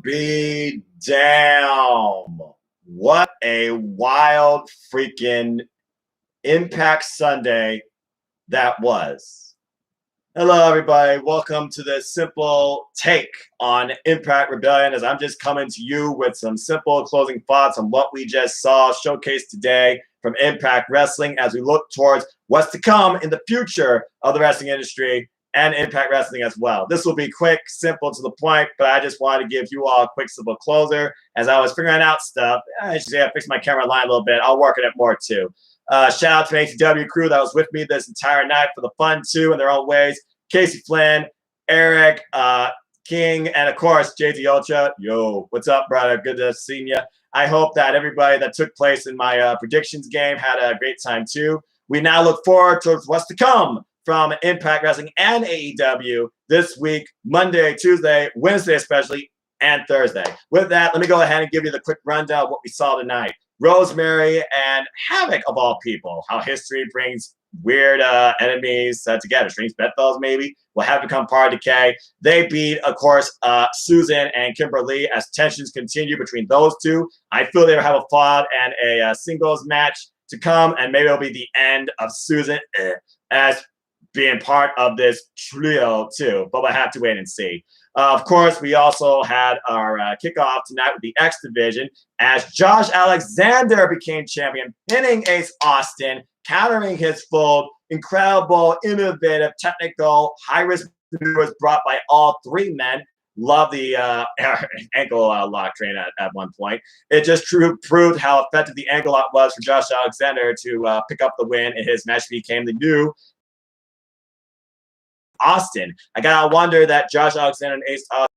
be damn. What a wild freaking Impact Sunday that was. Hello, everybody. Welcome to this simple take on Impact Rebellion as I'm just coming to you with some simple closing thoughts on what we just saw showcased today from Impact Wrestling as we look towards what's to come in the future of the wrestling industry and Impact Wrestling as well. This will be quick, simple, to the point, but I just wanted to give you all a quick, simple closer as I was figuring out stuff. I should say I fixed my camera line a little bit. I'll work on it more too. Shout out to the ATW crew that was with me this entire night for the fun too in their own ways. Casey Flynn, Eric, King, and of course, JT Ultra. Yo, what's up, brother? Good to see you. I hope that everybody that took place in my predictions game had a great time too. We now look forward to what's to come from Impact Wrestling and AEW this week, Monday, Tuesday, Wednesday especially, and Thursday. With that, let me go ahead and give you the quick rundown of what we saw tonight. Rosemary and Havoc, of all people, how history brings weird enemies together. Strange bedfellows, maybe, will have become part of Decay. They beat, of course, Susan and Kimberly as tensions continue between those two. I feel they'll have a flawed and a singles match to come, and maybe it'll be the end of Susan as being part of this trio too, but we'll have to wait and see. Of course, we also had our kickoff tonight with the X Division as Josh Alexander became champion, pinning Ace Austin, countering his fold. Incredible, innovative, technical, high-risk maneuvers brought by all three men. Love the ankle lock train at one point. It just proved how effective the ankle lock was for Josh Alexander to pick up the win in his match. He became the new Austin. I gotta wonder that Josh Alexander and Ace Austin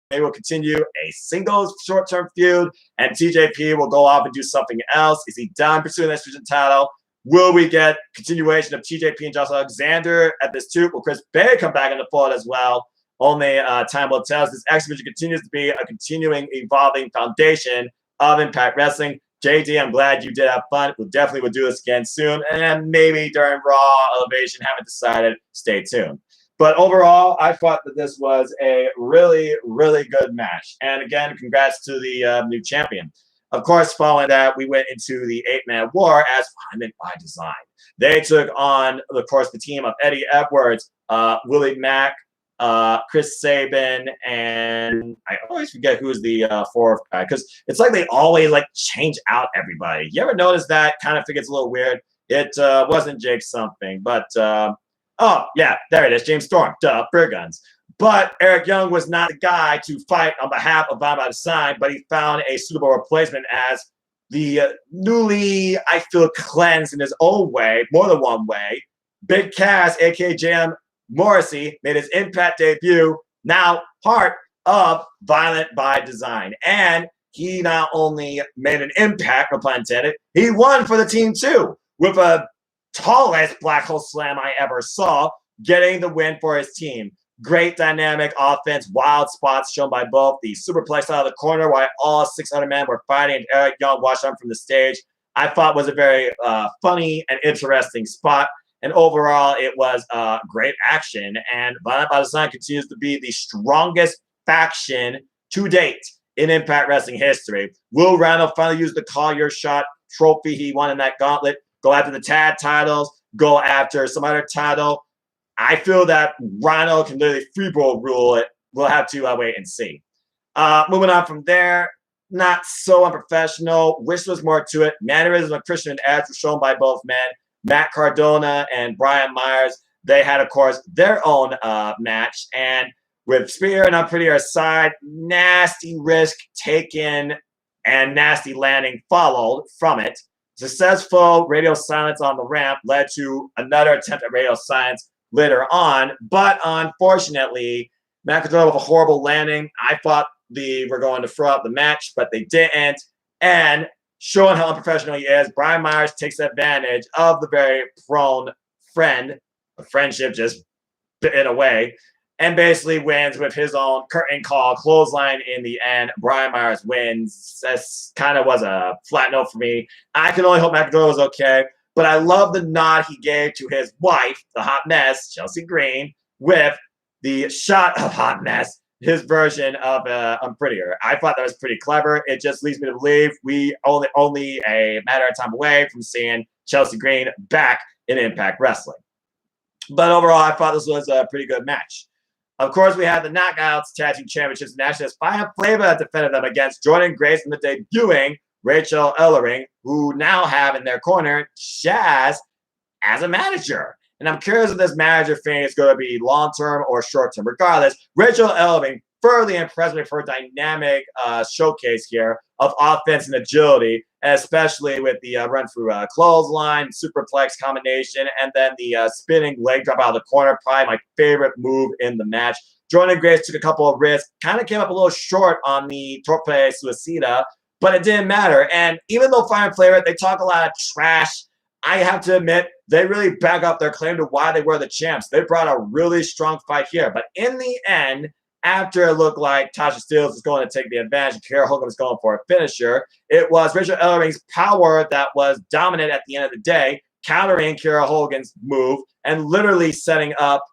maybe will continue a singles short-term feud, and TJP will go off and do something else. Is he done pursuing this division title? Will we get continuation of TJP and Josh Alexander at this too? Will Chris Bay come back in the fold as well? Only time will tell. This X Division continues to be a continuing, evolving foundation of Impact Wrestling. JD, I'm glad you did have fun. We definitely will do this again soon, and maybe during Raw Elevation. Haven't decided. Stay tuned. But overall, I thought that this was a really, really good match. And again, congrats to the new champion. Of course, following that, we went into the 8-man war as Diamond by Design. They took on, of course, the team of Eddie Edwards, Willie Mack, Chris Sabin, and I always forget who's the fourth guy because it's like they always like change out everybody. You ever notice that? Kind of think it's a little weird. It wasn't Jake something, but oh yeah, there it is, James Storm, duh, Beer Guns. But Eric Young was not the guy to fight on behalf of Bound by Design, but he found a suitable replacement as the newly, I feel, cleansed in his own way, more than one way. Big Cass, aka JM Morrissey, made his Impact debut, now part of Violent by Design. And he not only made an impact, no pun intended, he won for the team too, with a tallest black hole slam I ever saw, getting the win for his team. Great dynamic offense, wild spots shown by both. The superplex out of the corner while all 600 men were fighting and Eric Young watched on from the stage. I thought was a very funny and interesting spot. And overall, it was great action. And Violent by Design continues to be the strongest faction to date in Impact Wrestling history. Will Randall finally use the Call Your Shot trophy he won in that gauntlet? Go after the tag titles, go after some other title. I feel that Rhino can literally freeball rule it. We'll have to wait and see. Moving on from there, not so unprofessional. Wish there was more to it. Mannerism of Christian and Edge were shown by both men. Matt Cardona and Brian Myers, they had, of course, their own match. And with Spear and Unprettier aside, nasty risk taken and nasty landing followed from it. Successful radio silence on the ramp led to another attempt at radio silence later on, but unfortunately, McIntyre with a horrible landing. I thought they were going to throw out the match, but they didn't. And showing how unprofessional he is, Brian Myers takes advantage of the very prone friend, a friendship just bit away, and basically wins with his own curtain call clothesline in the end. Brian Myers wins. That's kind of was a flat note for me. I can only hope McIntyre was okay. But I love the nod he gave to his wife, the hot mess, Chelsea Green, with the shot of hot mess his version of Unprettier. I thought that was pretty clever. It just leads me to believe we only a matter of time away from seeing Chelsea Green back in Impact Wrestling. But overall, I thought this was a pretty good match. Of course, we had the Knockouts Tag Team Championships match as Fire Flavor defended them against Jordan Grace and the debuting Rachel Ellering, who now have in their corner Jazz as a manager. And I'm curious if this manager thing is going to be long-term or short-term. Regardless, Rachel Ellering thoroughly impressed me for her dynamic showcase here of offense and agility, especially with the run-through clothesline, superplex combination, and then the spinning leg drop out of the corner. Probably my favorite move in the match. Jordan Grace took a couple of risks, kind of came up a little short on the Torpe Suicida, but it didn't matter. And even though Fire and Flavor, they talk a lot of trash, I have to admit, they really back up their claim to why they were the champs. They brought a really strong fight here. But in the end, after it looked like Tasha Steelz was going to take the advantage and Kara Hogan was going for a finisher, it was Rachel Ellering's power that was dominant at the end of the day, countering Kara Hogan's move and literally setting up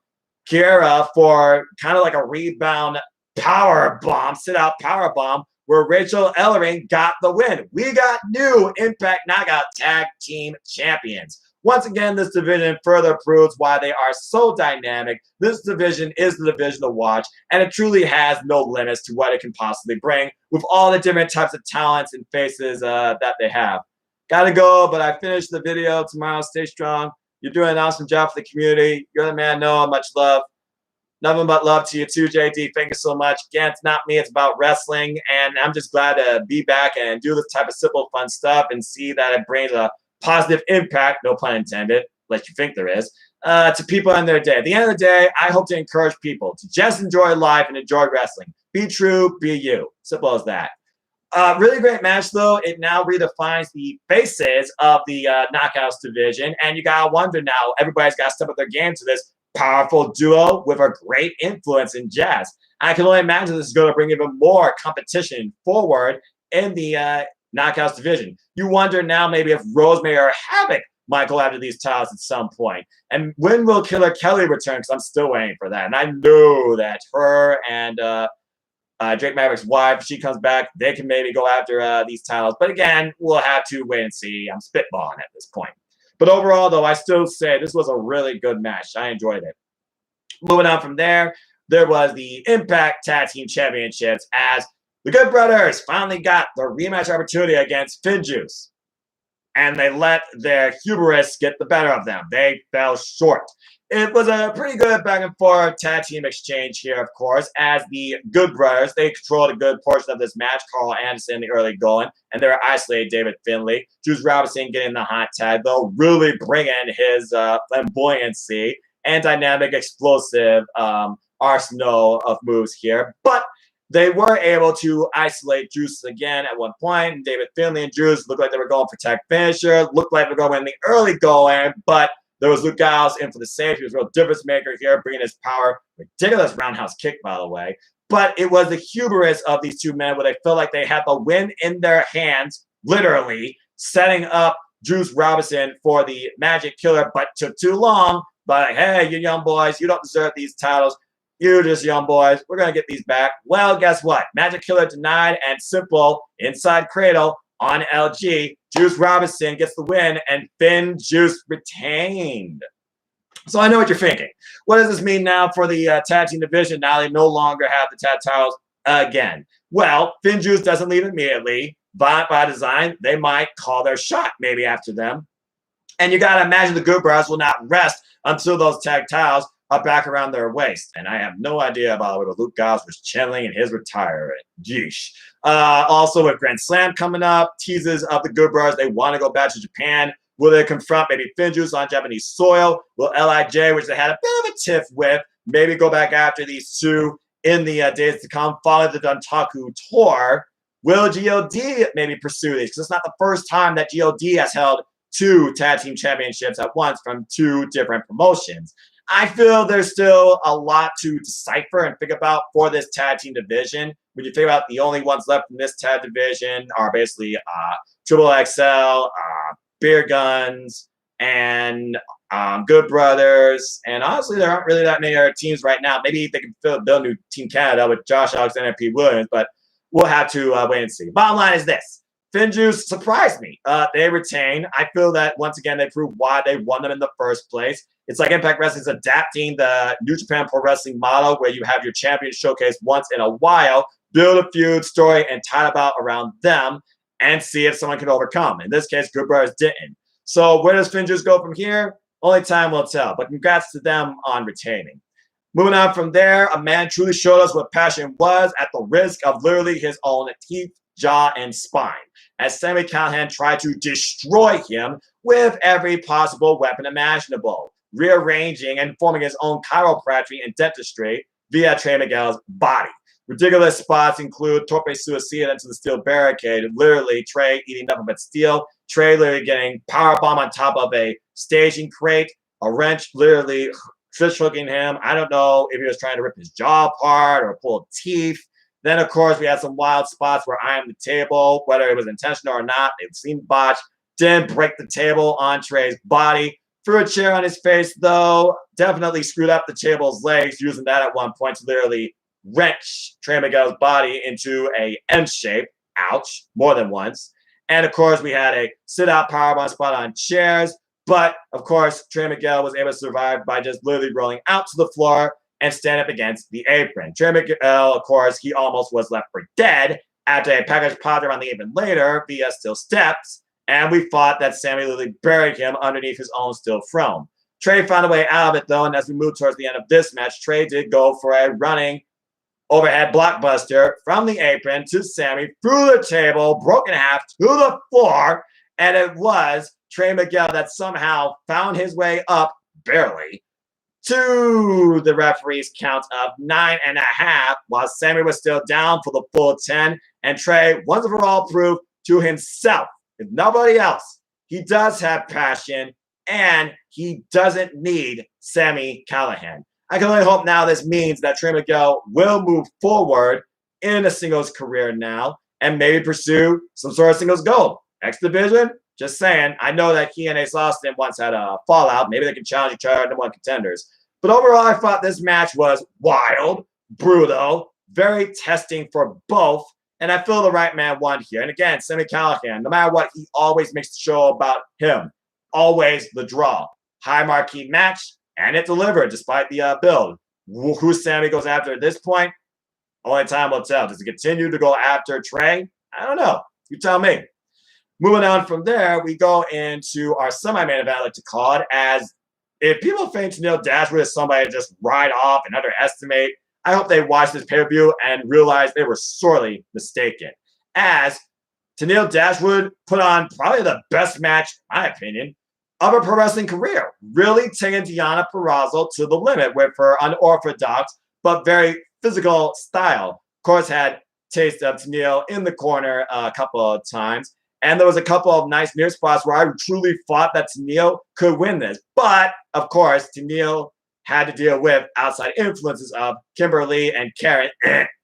Kara for kind of like a rebound power bomb, sit-out power bomb, where Rachel Ellering got the win. We got new Impact Knockout Tag Team Champions. Once again, this division further proves why they are so dynamic. This division is the division to watch, and it truly has no limits to what it can possibly bring with all the different types of talents and faces that they have. Gotta go, but I finished the video. Tomorrow, stay strong. You're doing an awesome job for the community. You're the man, Noah. Much love. Nothing but love to you too, JD. Thank you so much. Again, it's not me. It's about wrestling. And I'm just glad to be back and do this type of simple, fun stuff and see that it brings a positive impact, no pun intended, like you think there is, to people in their day. At the end of the day, I hope to encourage people to just enjoy life and enjoy wrestling. Be true, be you. Simple as that. Really great match, though. It now redefines the faces of the Knockouts division. And you got to wonder now, everybody's got to step up their game to this powerful duo with a great influence in Jazz. I can only imagine this is going to bring even more competition forward in the Knockouts division. You wonder now maybe if Rosemary or Havoc might go after these titles at some point. And when will Killer Kelly return? Because I'm still waiting for that. And I know that her and Drake Maverick's wife, if she comes back, they can maybe go after these titles. But again, we'll have to wait and see. I'm spitballing at this point. But overall, though, I still say this was a really good match. I enjoyed it. Moving on from there, there was the Impact Tag Team Championships as the Good Brothers finally got the rematch opportunity against FinJuice. And they let their hubris get the better of them. They fell short. It was a pretty good back and forth tag team exchange here, of course, as the Good Brothers, they controlled a good portion of this match. Carl Anderson in the early going, and they were isolated David Finlay. Juice Robinson getting the hot tag, though, really bringing his flamboyancy and dynamic, explosive arsenal of moves here. But they were able to isolate Juice again at one point, and David Finlay and Juice looked like they were going for tag finisher, looked like they were going in the early going, but there was Luke Giles in for the save. He was a real difference maker here, bringing his power. Ridiculous roundhouse kick, by the way. But it was the hubris of these two men where they felt like they had the win in their hands, literally, setting up Juice Robinson for the Magic Killer, but took too long. But, hey, you young boys, you don't deserve these titles. You just young boys. We're going to get these back. Well, guess what? Magic Killer denied and simple inside cradle on LG. Juice Robinson gets the win, and FinJuice retained. So I know what you're thinking. What does this mean now for the tag team division? Now they no longer have the tag titles again. Well, FinJuice doesn't leave immediately. By design, they might call their shot maybe after them. And you got to imagine the Good Brothers will not rest until those tag titles are back around their waist. And I have no idea about what Luke Giles was channeling in his retirement. Yeesh. Also with Grand Slam coming up, teases of the Good Brothers. They want to go back to Japan. Will they confront maybe FinJuice on Japanese soil? Will LIJ, which they had a bit of a tiff with, maybe go back after these two in the days to come, follow the Dontaku tour? Will GOD maybe pursue these? Because it's not the first time that GOD has held two tag team championships at once from two different promotions. I feel there's still a lot to decipher and think about for this tag team division. When you think about the only ones left in this tag division are basically Triple XL, Beer Guns, and Good Brothers. And honestly, there aren't really that many other teams right now. Maybe they can build a new Team Canada with Josh Alexander and Pete Williams, but we'll have to wait and see. Bottom line is this. Finjuice surprised me. They retain. I feel that once again they proved why they won them in the first place. It's like Impact Wrestling is adapting the New Japan Pro Wrestling model where you have your champion showcase once in a while, build a feud, story, and title bout around them, and see if someone can overcome. In this case, Good Brothers didn't. So where does Finjuice go from here? Only time will tell. But congrats to them on retaining. Moving on from there, a man truly showed us what passion was at the risk of literally his own teeth, jaw, and spine, as Sami Callihan tried to destroy him with every possible weapon imaginable, rearranging and forming his own chiropractic and dentistry via Trey Miguel's body. Ridiculous spots include Torpe Suicida into the steel barricade, literally Trey eating nothing but steel, Trey literally getting powerbomb on top of a staging crate, a wrench literally fish hooking him. I don't know if he was trying to rip his jaw apart or pull teeth. Then, of course, we had some wild spots where I am the table, whether it was intentional or not. It seemed botched. Didn't break the table on Trey's body. Threw a chair on his face, though. Definitely screwed up the table's legs, using that at one point to literally wrench Trey Miguel's body into a M shape. Ouch. More than once. And, of course, we had a sit-out powerbomb spot on chairs. But, of course, Trey Miguel was able to survive by just literally rolling out to the floor and stand up against the apron. Trey Miguel, of course, he almost was left for dead after a package popped around the apron later via steel steps, and we thought that Sami literally buried him underneath his own steel throne. Trey found a way out of it, though, and as we move towards the end of this match, Trey did go for a running overhead blockbuster from the apron to Sami, through the table, broken in half to the floor, and it was Trey Miguel that somehow found his way up, barely, to the referee's count of 9.5, while Sami was still down for the full 10, and Trey, once and for all, proved to himself, if nobody else, he does have passion, and he doesn't need Sami Callihan. I can only hope now this means that Trey Miguel will move forward in a singles career now, and maybe pursue some sort of singles gold. X Division? Just saying. I know that he and Ace Austin once had a fallout. Maybe they can challenge each other, number one contenders. But overall, I thought this match was wild, brutal, very testing for both. And I feel the right man won here. And again, Sami Callihan, no matter what, he always makes the show about him. Always the draw. High marquee match, and it delivered despite the build. Who Sami goes after at this point? Only time will tell. Does he continue to go after Trey? I don't know. You tell me. Moving on from there, we go into our semi-main event, I like to call it, as if people think Tennille Dashwood is somebody to just ride off and underestimate, I hope they watch this pay-per-view and realize they were sorely mistaken. As Tennille Dashwood put on probably the best match, in my opinion, of her pro wrestling career, really taking Deonna Purrazzo to the limit with her unorthodox but very physical style. Of course, had taste of Tennille in the corner a couple of times. And there was a couple of nice near spots where I truly thought that Tennille could win this. But, of course, Tennille had to deal with outside influences of Kimberly and Karen,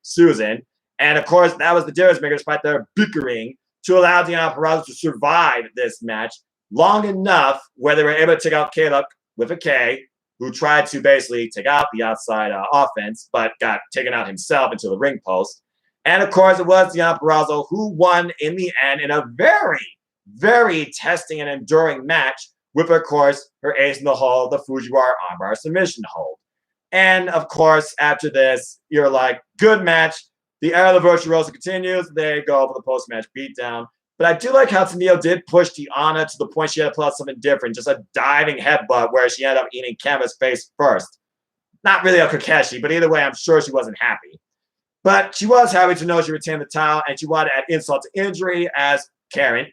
Susan. And, of course, that was the difference maker despite their bickering to allow Deonna Purrazzo to survive this match long enough where they were able to take out Caleb with a K, who tried to basically take out the outside offense, but got taken out himself into the ring post. And, of course, it was Deonna Purrazzo who won in the end in a very, very testing and enduring match with, of course, her ace in the hole, the Fujiwara armbar submission hold. And, of course, after this, you're like, good match. The era of the Virtuoso continues. There you go for the post-match beatdown. But I do like how Tennille did push Deonna to the point she had to pull out something different, just a diving headbutt where she ended up eating Canva's face first. Not really a Kokeshi, but either way, I'm sure she wasn't happy. But she was happy to know she retained the title, and she wanted to add insult to injury as Karen,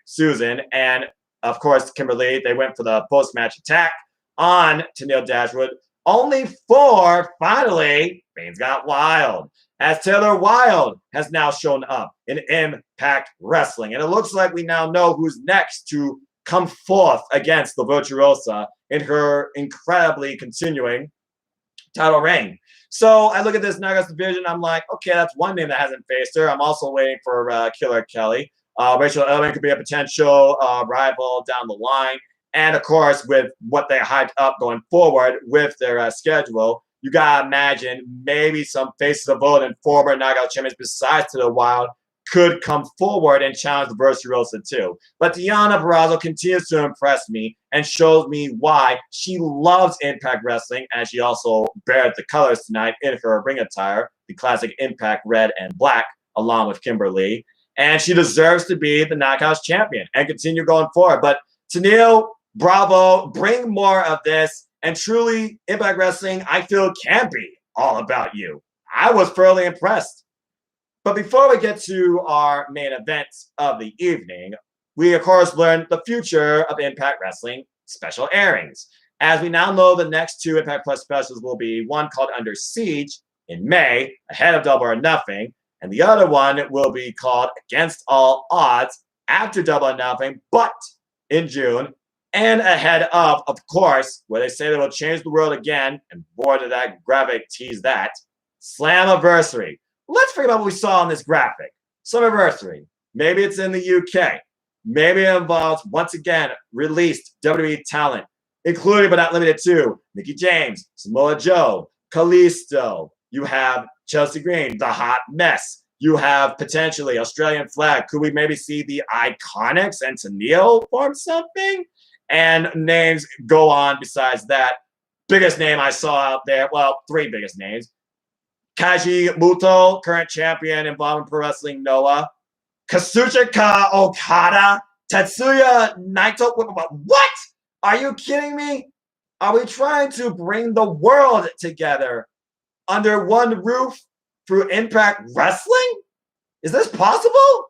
Susan, and, of course, Kimberly. They went for the post-match attack on Tennille Dashwood, only for, finally, things got wild, as Taylor Wilde has now shown up in Impact Wrestling. And it looks like we now know who's next to come forth against the Virtuosa in her incredibly continuing title reign. So I look at this Nagas division. I'm like, okay, that's one name that hasn't faced her. I'm also waiting for Killer Kelly. Rachel Ellman could be a potential rival down the line. And of course, with what they hyped up going forward with their schedule, you gotta imagine maybe some faces of old and former knockout champions besides to the Wild could come forward and challenge the Virtuosa too. But Deonna Purrazzo continues to impress me and shows me why she loves Impact Wrestling, as she also bared the colors tonight in her ring attire, the classic Impact red and black, along with Kimberly. And she deserves to be the Knockouts champion and continue going forward. But Tenille, bravo, bring more of this. And truly, Impact Wrestling, I feel, can be all about you. I was thoroughly impressed. But before we get to our main event of the evening, we, of course, learned the future of Impact Wrestling special airings. As we now know, the next two Impact Plus specials will be one called Under Siege in May, ahead of Double or Nothing, and the other one will be called Against All Odds after Double or Nothing, but in June, and ahead of course, where they say they will change the world again, and boy, did that graphic tease that, Slammiversary. Let's forget about what we saw on this graphic. Slammiversary. Maybe it's in the UK. Maybe it involves, once again, released WWE talent, including but not limited to Mickie James, Samoa Joe, Kalisto. You have Chelsea Green, the Hot Mess. You have potentially Australian Flag. Could we maybe see the Iconics and Tenille form something? And names go on besides that. Biggest name I saw out there, well, three biggest names. Kaji Muto, current champion involved in Pro Wrestling Noah. Kazuchika Okada. Tetsuya Naito. What? Are you kidding me? Are we trying to bring the world together under one roof through Impact Wrestling? Is this possible?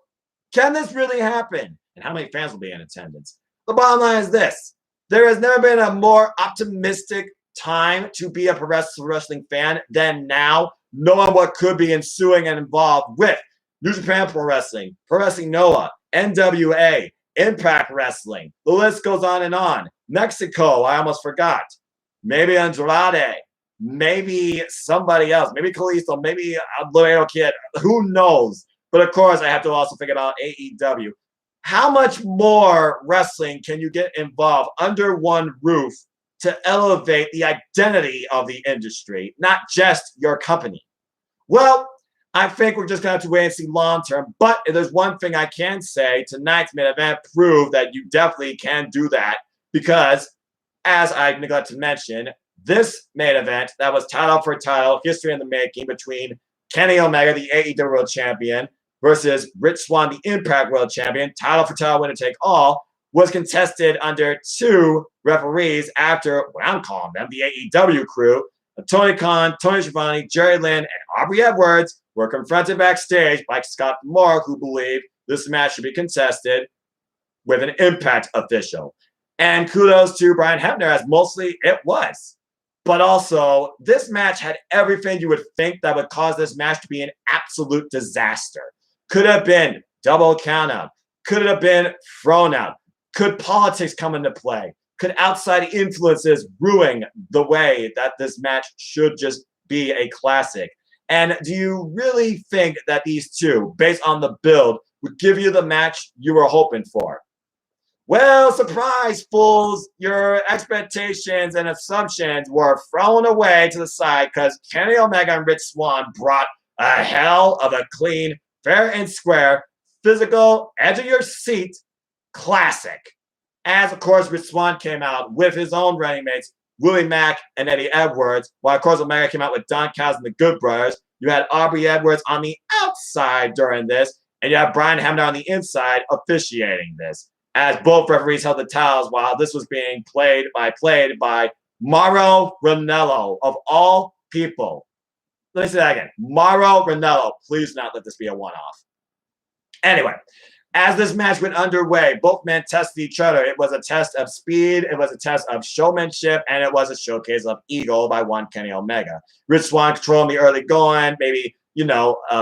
Can this really happen? And how many fans will be in attendance? The bottom line is this. There has never been a more optimistic time to be a pro wrestling fan than now, knowing what could be ensuing and involved with New Japan Pro Wrestling Noah, NWA, Impact Wrestling. The list goes on and on. Mexico, I almost forgot. Maybe Andrade. Maybe somebody else. Maybe Kalisto. Maybe a Laredo Kid. Who knows? But of course, I have to also think about AEW. How much more wrestling can you get involved under one roof to elevate the identity of the industry, not just your company? Well, I think we're just going to have to wait and see long term. But if there's one thing I can say, tonight's main event proved that you definitely can do that because, as I neglected to mention, this main event that was title for title, history in the making between Kenny Omega, the AEW World Champion, versus Rich Swann, the Impact World Champion, title for title, winner take all, was contested under two referees after what I'm calling them, the AEW crew. Tony Khan, Tony Schiavone, Jerry Lynn, and Aubrey Edwards were confronted backstage by Scott Moore, who believed this match should be contested with an Impact official. And kudos to Brian Hebner, as mostly it was. But also, this match had everything you would think that would cause this match to be an absolute disaster. Could have been double countout. Could have been thrown out. Could politics come into play? Could outside influences ruin the way that this match should just be a classic? And do you really think that these two, based on the build, would give you the match you were hoping for? Well, surprise, fools. Your expectations and assumptions were thrown away to the side because Kenny Omega and Rich Swann brought a hell of a clean, fair and square, physical, edge of your seat classic. As, of course, Rich Swann came out with his own running mates, Willie Mack and Eddie Edwards, while, of course, Omega came out with Don Callis and the Good Brothers. You had Aubrey Edwards on the outside during this, and you have Brian Hebner on the inside officiating this, as both referees held the towels while this was being played by Mauro Ranallo, of all people. Let me say that again. Mauro Ranallo. Please do not let this be a one-off. Anyway, as this match went underway, both men tested each other. It was a test of speed, it was a test of showmanship, and it was a showcase of ego by one Kenny Omega. Rich Swann controlling the early going, maybe,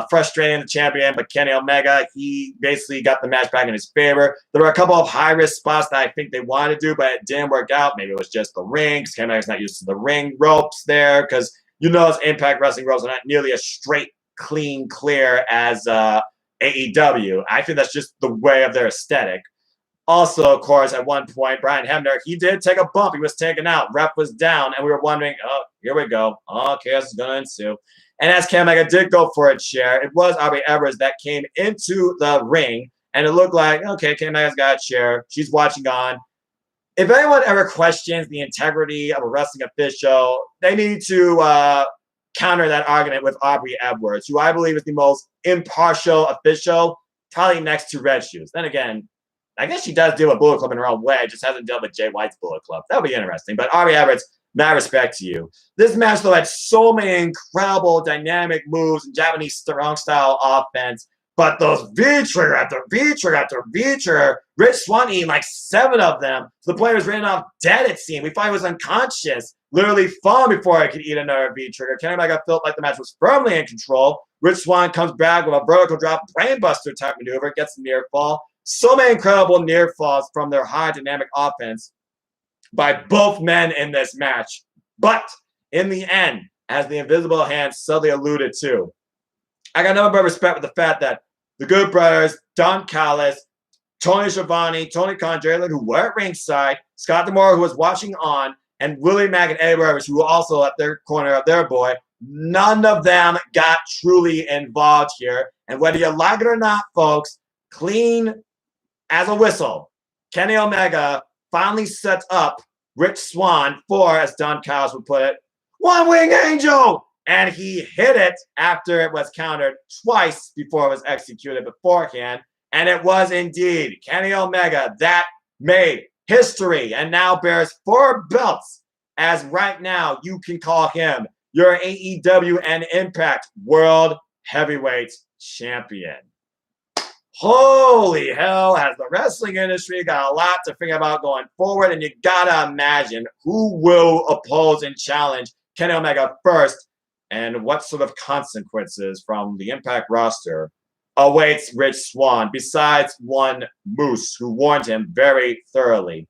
frustrating the champion, but Kenny Omega, he basically got the match back in his favor. There were a couple of high-risk spots that I think they wanted to do, but it didn't work out. Maybe it was just the ring, because Kenny Omega's not used to the ring ropes there, because those Impact Wrestling ropes are not nearly as straight, clean, clear as AEW. I think that's just the way of their aesthetic. Also, of course, at one point, Brian Hebner, he did take a bump. He was taken out. Ref was down, and we were wondering, oh, here we go. Oh, chaos is going to ensue. And as Kenny Omega did go for a chair, it was Aubrey Edwards that came into the ring, and it looked like, okay, Kenny Omega's got a chair. She's watching on. If anyone ever questions the integrity of a wrestling official, they need to counter that argument with Aubrey Edwards, who I believe is the most impartial official, probably next to Red Shoes. Then again, I guess she does deal with Bullet Club in her own way, just hasn't dealt with Jay White's Bullet Club. That would be interesting. But Aubrey Edwards, mad respect to you. This match, though, had so many incredible dynamic moves and Japanese strong style offense. But those V-trigger after V-trigger after V-trigger, Rich Swann eating like 7 of them. So the player was ran off dead, it seemed. We thought he was unconscious, literally falling before I could eat another V-trigger. Kenny Omega felt like the match was firmly in control. Rich Swann comes back with a vertical drop, brainbuster type maneuver, gets a near fall. So many incredible near falls from their high dynamic offense by both men in this match. But in the end, as the invisible hand subtly alluded to, I got nothing but respect for the fact that the Good Brothers, Don Callis, Tony Schiavone, Tony Khan, Jalen, who were at ringside, Scott D'Amore, who was watching on, and Willie Mack and Eddie Rivers, who were also at their corner of their boy, none of them got truly involved here. And whether you like it or not, folks, clean as a whistle, Kenny Omega finally sets up Rich Swann for, as Don Callis would put it, one-wing angel! And he hit it after it was countered twice before it was executed beforehand. And it was indeed Kenny Omega that made history and now bears 4 belts, as right now you can call him your AEW and Impact World Heavyweight Champion. Holy hell, has the wrestling industry got a lot to figure about going forward, and you gotta imagine who will oppose and challenge Kenny Omega first, and what sort of consequences from the Impact roster awaits Rich Swann, besides one Moose, who warned him very thoroughly.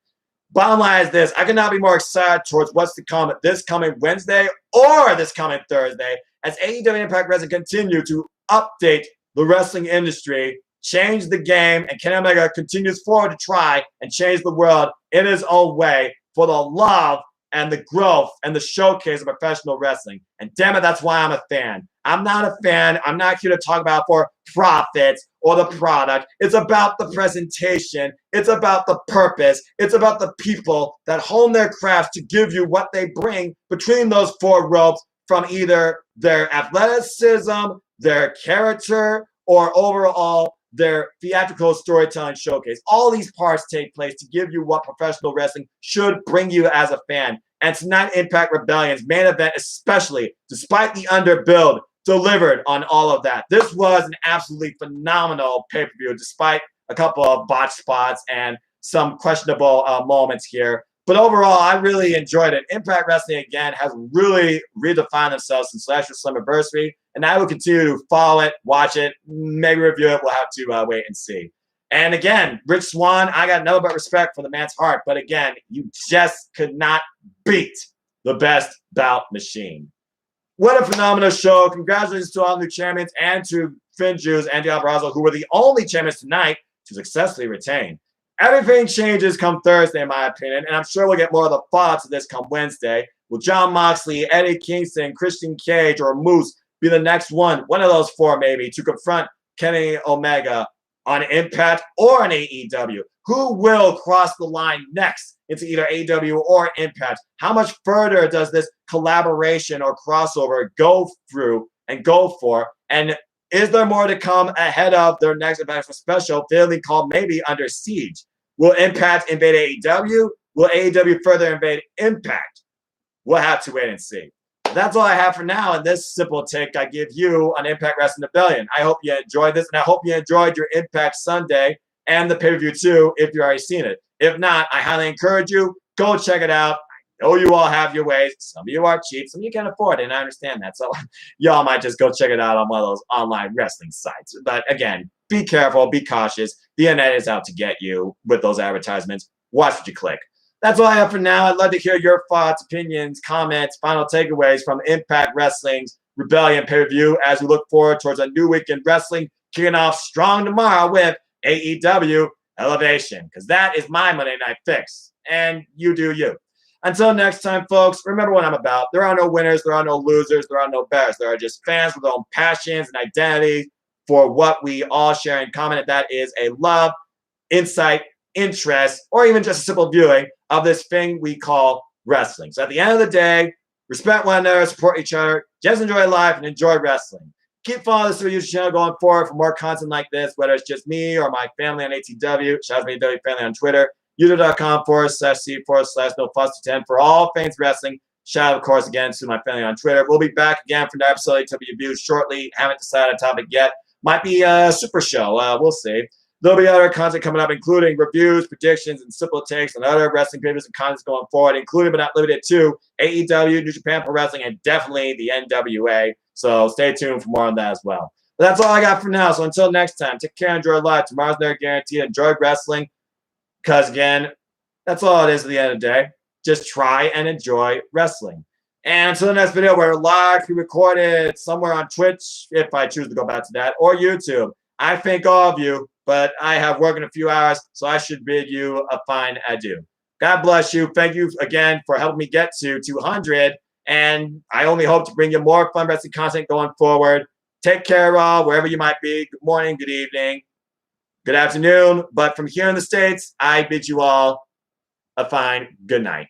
Bottom line is this, I could not be more excited towards what's to come this coming Wednesday or this coming Thursday, as AEW Impact Wrestling continue to update the wrestling industry, change the game, and Kenny Omega continues forward to try and change the world in his own way for the love and the growth and the showcase of professional wrestling. And damn it, that's why I'm a fan. I'm not a fan. I'm not here to talk about for profits or the product. It's about the presentation. It's about the purpose. It's about the people that hone their crafts to give you what they bring between those 4 ropes, from either their athleticism, their character, or overall their theatrical storytelling showcase. All these parts take place to give you what professional wrestling should bring you as a fan. And tonight, Impact Rebellion's main event especially, despite the underbuild, delivered on all of that. This was an absolutely phenomenal pay-per-view, despite a couple of botch spots and some questionable moments here. But overall, I really enjoyed it. Impact Wrestling, again, has really redefined themselves since last year's Slammiversary, and I will continue to follow it, watch it, maybe review it. We'll have to wait and see. And again, Rich Swann, I got nothing but respect for the man's heart. But again, you just could not beat the best bout machine. What a phenomenal show. Congratulations to all new champions and to Finn Juice and Alvarado, who were the only champions tonight to successfully retain. Everything changes come Thursday, in my opinion, and I'm sure we'll get more of the thoughts of this come Wednesday. Will Jon Moxley, Eddie Kingston, Christian Cage, or Moose be the next one of those 4 maybe, to confront Kenny Omega on Impact or on AEW? Who will cross the line next into either AEW or Impact? How much further does this collaboration or crossover go through and go for? And is there more to come ahead of their next event for special, fittingly called maybe Under Siege? Will Impact invade AEW? Will AEW further invade Impact? We'll have to wait and see. That's all I have for now in this simple take I give you on Impact Wrestling Rebellion. I hope you enjoyed this, and I hope you enjoyed your Impact Sunday and the pay-per-view too, if you've already seen it. If not, I highly encourage you, go check it out. I know you all have your ways. Some of you are cheap, some of you can't afford it, and I understand that. So y'all might just go check it out on one of those online wrestling sites. But again, be careful, be cautious. The internet is out to get you with those advertisements. Watch what you click. That's all I have for now. I'd love to hear your thoughts, opinions, comments, final takeaways from Impact Wrestling's Rebellion pay-per-view as we look forward towards a new week in wrestling, kicking off strong tomorrow with AEW elevation, because that is my Monday Night Fix. And you do you. Until next time, folks, remember what I'm about. There are no winners, there are no losers, there are no bears. There are just fans with their own passions and identity for what we all share in common, and that is a love, insight, interest, or even just a simple viewing of this thing we call wrestling. So at the end of the day, respect one another, support each other, just enjoy life and enjoy wrestling. Keep following this YouTube channel going forward for more content like this, whether it's just me or my family on ATW. Shout out to my ATW family on Twitter. YouTube.com/C/no-fuss-10 for all things wrestling. Shout out, of course, again to my family on Twitter. We'll be back again for another episode of ATW Reviews shortly. Haven't decided a topic yet. Might be a super show. We'll see. There'll be other content coming up, including reviews, predictions, and simple takes on other wrestling videos and content going forward, including but not limited to AEW, New Japan Pro Wrestling, and definitely the NWA. So stay tuned for more on that as well. But that's all I got for now. So until next time, take care, enjoy life. Tomorrow's never guaranteed. Enjoy wrestling. Because, again, that's all it is at the end of the day. Just try and enjoy wrestling. And until the next video, we're live, pre-recorded somewhere on Twitch, if I choose to go back to that, or YouTube. I thank all of you, but I have work in a few hours, so I should bid you a fine adieu. God bless you. Thank you again for helping me get to 200. And I only hope to bring you more fun wrestling content going forward. Take care, all, wherever you might be. Good morning, good evening, good afternoon. But from here in the States, I bid you all a fine good night.